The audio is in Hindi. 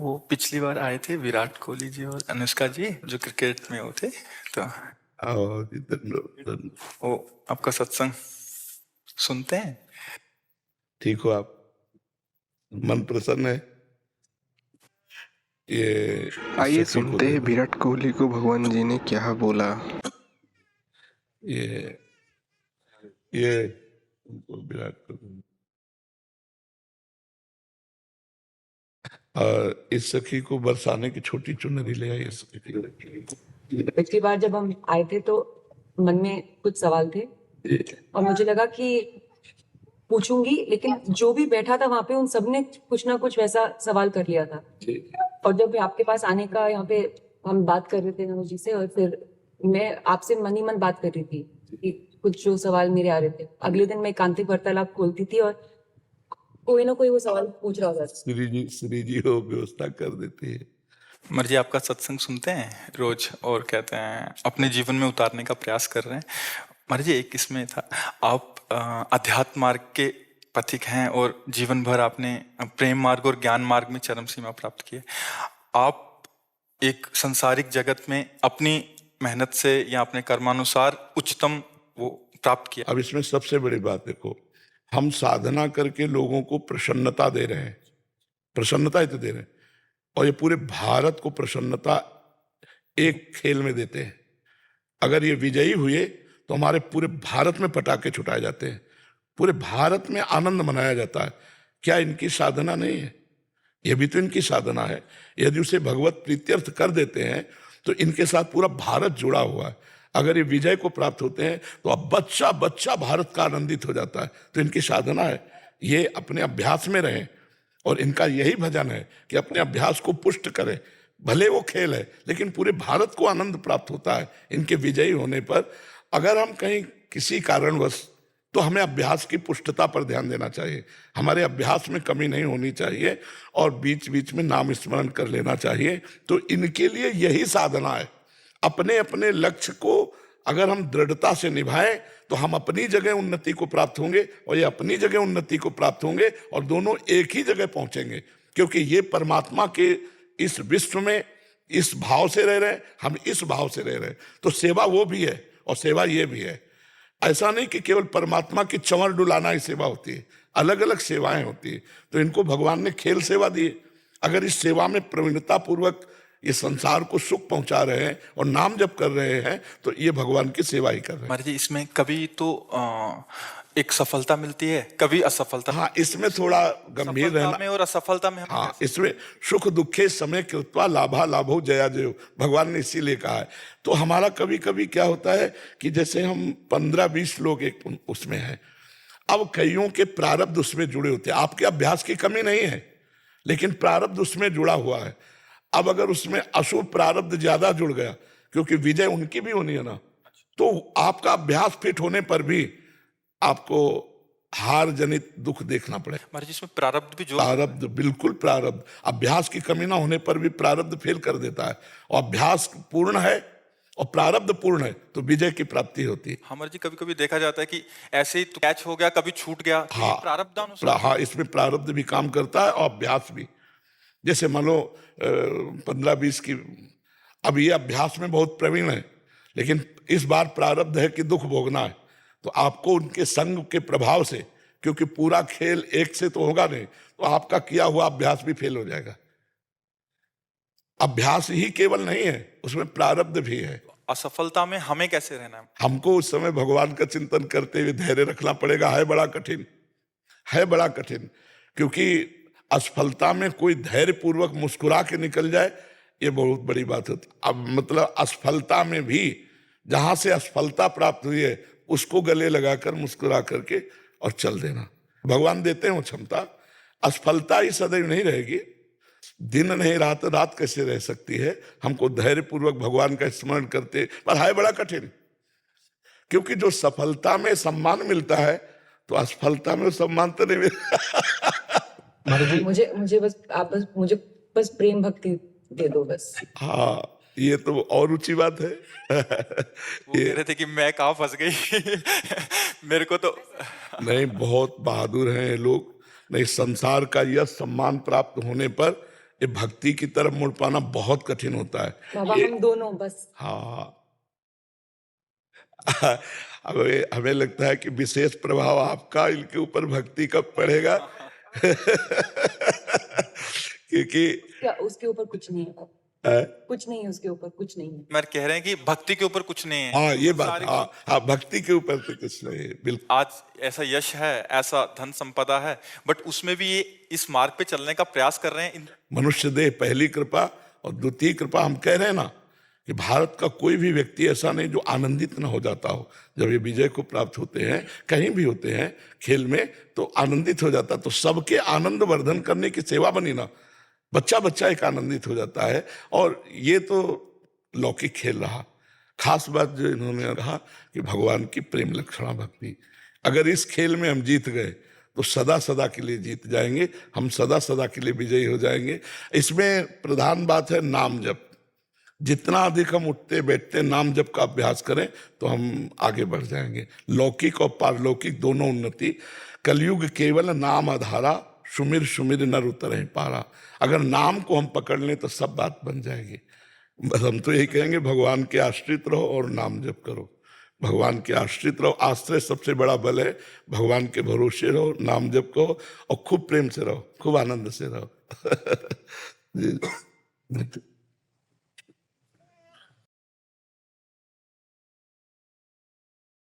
वो पिछली बार आए थे विराट कोहली जी और अनुष्का जी जो क्रिकेट में वो थे। तो आओ जी, धन्यवाद। वो आपका सत्संग सुनते हैं। ठीक हो आप? मन प्रसन्न है? ये आइए सखी को सुनते हैं विराट कोहली को भगवान जी ने क्या बोला। ये ये उनको विराट कोहली और इस सखी को बरसाने की छोटी चुनरी ले आई। इस सखी पिछली बार जब हम आए थे तो मन में कुछ सवाल थे और मुझे लगा कि पूछूंगी, लेकिन जो भी बैठा था वहां पे उन सब ने कुछ ना कुछ वैसा सवाल कर लिया था। और जब आपके पास आने का यहाँ पे हम बात कर रहे थे नमो जी से, और फिर मैं आपसे मन ही मन बात कर रही थी कि कुछ जो सवाल मेरे आ रहे थे, अगले दिन मैं एकांतिक वार्तालाप खोलती थी और कोई ना कोई वो सवाल पूछ रहा था। श्री जी वो व्यवस्था कर देती है। मर्जी आपका सत्संग सुनते हैं रोज और कहते हैं अपने जीवन में उतारने का प्रयास कर रहे हैं। मर्जी एक इसमें था, आप अध्यात्म मार्ग के पथिक हैं और जीवन भर आपने प्रेम मार्ग और ज्ञान मार्ग में चरम सीमा प्राप्त की है। आप एक संसारिक जगत में अपनी मेहनत से या अपने कर्मानुसार उच्चतम वो प्राप्त किया। अब इसमें सबसे बड़ी बात देखो, हम साधना करके लोगों को प्रसन्नता दे रहे हैं, प्रसन्नता ही तो दे रहे हैं, और ये पूरे भारत को प्रसन्नता एक खेल में देते हैं। अगर ये विजयी हुए तो हमारे पूरे भारत में पटाखे छुटाए जाते हैं, पूरे भारत में आनंद मनाया जाता है। क्या इनकी साधना नहीं है? ये भी तो इनकी साधना है। यदि उसे भगवत प्रीत्यर्थ कर देते हैं तो इनके साथ पूरा भारत जुड़ा हुआ है। अगर ये विजय को प्राप्त होते हैं तो अब बच्चा बच्चा भारत का आनंदित हो जाता है। तो इनकी साधना है, ये अपने अभ्यास में रहें और इनका यही भजन है कि अपने अभ्यास को पुष्ट करें। भले वो खेल है लेकिन पूरे भारत को आनंद प्राप्त होता है इनके विजयी होने पर। अगर हम कहीं किसी कारणवश, तो हमें अभ्यास की पुष्टता पर ध्यान देना चाहिए। हमारे अभ्यास में कमी नहीं होनी चाहिए और बीच बीच में नाम स्मरण कर लेना चाहिए। तो इनके लिए यही साधना है। अपने अपने लक्ष्य को अगर हम दृढ़ता से निभाएं तो हम अपनी जगह उन्नति को प्राप्त होंगे और ये अपनी जगह उन्नति को प्राप्त होंगे और दोनों एक ही जगह पहुंचेंगे, क्योंकि ये परमात्मा के इस विश्व में इस भाव से रह रहे हैं, हम इस भाव से रह रहे हैं। तो सेवा वो भी है और सेवा ये भी है। ऐसा नहीं कि केवल परमात्मा की चंवर डुलाना ही सेवा होती है, अलग अलग सेवाएं होती है। तो इनको भगवान ने खेल सेवा दी है। अगर इस सेवा में प्रवीणता पूर्वक ये संसार को सुख पहुंचा रहे हैं और नाम जप कर रहे हैं तो ये भगवान की सेवा ही कर रहे हैं। मर्जी इसमें कभी तो एक सफलता मिलती है, कभी असफलता। हाँ, इसमें थोड़ा गंभीर रहना में और असफलता में हाँ, इसमें सुख दुखे समय कृत्वा लाभा लाभो जया जयो, भगवान ने इसीलिए कहा है। तो हमारा कभी कभी क्या होता है कि जैसे हम 15-20 लोग एक उसमें हैं, अब कईयों के प्रारब्ध उसमें जुड़े होते हैं। आपके अभ्यास की कमी नहीं है लेकिन प्रारब्ध उसमें जुड़ा हुआ है। अब अगर उसमें अशुभ प्रारब्ध ज्यादा जुड़ गया, क्योंकि विजय उनकी भी होनी है ना, तो आपका अभ्यास फिट होने पर भी आपको हार जनित दुख देखना पड़ेगा। मर्जी इसमें प्रारब्ध भी जो प्रारब्ध, बिल्कुल प्रारब्ध, अभ्यास की कमी ना होने पर भी प्रारब्ध फेल कर देता है। और अभ्यास पूर्ण है और प्रारब्ध पूर्ण है तो विजय की प्राप्ति होती है। हमारे जी कभी कभी देखा जाता है कि ऐसे ही तो कैच हो गया, कभी छूट गया। हाँ, प्रारब्धानुसार हाँ, इसमें प्रारब्ध भी काम करता है और अभ्यास भी। जैसे मान लो 15-20 की, अब ये अभ्यास में बहुत प्रवीण है लेकिन इस बार प्रारब्ध है कि दुख भोगना है, तो आपको उनके संग के प्रभाव से, क्योंकि पूरा खेल एक से तो होगा नहीं, तो आपका किया हुआ अभ्यास भी फेल हो जाएगा। अभ्यास ही केवल नहीं है, उसमें प्रारब्ध भी है। असफलता में हमें कैसे रहना है? हमको उस समय भगवान का चिंतन करते हुए धैर्य रखना पड़ेगा। है बड़ा कठिन, है बड़ा कठिन, क्योंकि असफलता में कोई धैर्य पूर्वक मुस्कुरा के निकल जाए ये बहुत बड़ी बात होती। अब मतलब असफलता में भी जहां से असफलता प्राप्त हुई है उसको गले लगाकर मुस्कुरा करके और चल देना। भगवान देते हैं वो क्षमता। असफलता ही सदैव नहीं रहेगी, दिन नहीं रात, रात कैसे रह सकती है। हमको धैर्य पूर्वक भगवान का स्मरण करते, पर है बड़ा कठिन, क्योंकि जो सफलता में सम्मान मिलता है तो असफलता में सम्मान तो नहीं मिलता। मुझे मुझे बस आप बस मुझे बस प्रेम भक्ति दे दो बस। हाँ, ये तो और ऊंची बात है। वो कह रहे थे कि मैं कहाँ फंस गई मेरे को तो नहीं, बहुत बहादुर हैं ये लोग। नहीं, संसार का यह सम्मान प्राप्त होने पर ये भक्ति की तरफ मुड़ पाना बहुत कठिन होता है। बाबा ये हम दोनों बस हाँ हमें लगता है कि विशेष प्रभाव आपका इनके ऊपर भक्ति कब पड़ेगा क्योंकि क्या उसके ऊपर कुछ नहीं है, अ, कुछ नहीं है उसके ऊपर, कुछ नहीं है। मैं कह रहे हैं कि भक्ति के ऊपर कुछ नहीं है। हाँ ये बात, सारी हाँ हाँ भक्ति के ऊपर तो कुछ नहीं है, बिल्कुल। आज ऐसा यश है, ऐसा धन संपदा है, बट उसमें भी ये इस मार्ग पे चलने का प्रयास कर रहे हैं। मनुष्य देह पहली कृपा और द्वितीय कृपा। हम कह रहे हैं ना कि भारत का कोई भी व्यक्ति ऐसा नहीं जो आनंदित न हो जाता हो जब ये विजय को प्राप्त होते हैं, कहीं भी होते हैं खेल में तो आनंदित हो जाता। तो सबके आनंद वर्धन करने की सेवा बनी ना, बच्चा बच्चा एक आनंदित हो जाता है। और ये तो लौकिक खेल रहा। खास बात जो इन्होंने कहा कि भगवान की प्रेम लक्षणा भक्ति, अगर इस खेल में हम जीत गए तो सदा सदा के लिए जीत जाएंगे, हम सदा सदा के लिए विजयी हो जाएंगे। इसमें प्रधान बात है नाम जप। जितना अधिक हम उठते बैठते नाम जप का अभ्यास करें तो हम आगे बढ़ जाएंगे। लौकिक और पारलौकिक दोनों उन्नति। कलयुग केवल नाम आधारा, सुमिर सुमिर नर उतरहि पारा। अगर नाम को हम पकड़ लें तो सब बात बन जाएगी। बस हम तो यही कहेंगे भगवान के आश्रित रहो और नाम जप करो। भगवान के आश्रित रहो, आश्रय सबसे बड़ा बल है। भगवान के भरोसे रहो, नाम जप करो और खूब प्रेम से रहो, खूब आनंद से रहो जी।